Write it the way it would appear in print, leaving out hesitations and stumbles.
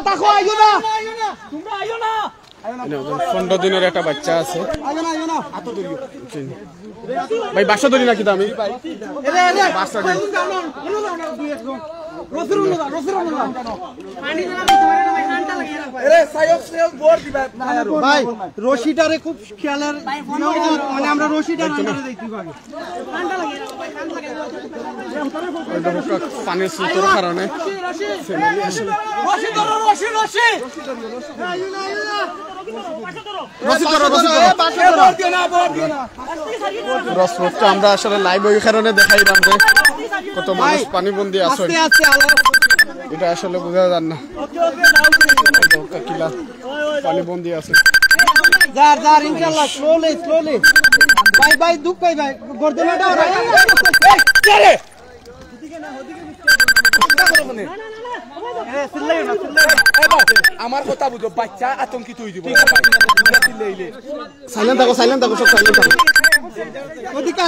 তাকো আইও না তোমরা আইও না 15 দিনের একটা বাচ্চা আছে ভাই বাসা ধরি নাকি তো আমি বাসা ধরি ভাই রশিটারে খুব খেয়ালের মানে আমরা রশিটার আন্ডারে দেখি ভাগে পানির স্রোতের কারণে আমরা আসলে লাইভ ওই কারণে দেখাইলাম যে কত মানুষ পানিবন্দী আছে এটা আসলে বোঝা যান না কিলা পানিবন্দী আছে যার ইনশাআল্লাহ স্লোলি ভাই দুঃখ ভাই গর্দনাটা আমার কথা বুঝো বাচ্চা আতঙ্কিত হয়ে যাব সাইলেন্ট থাকো সব সাইলেন্ট থাকো ওদিকে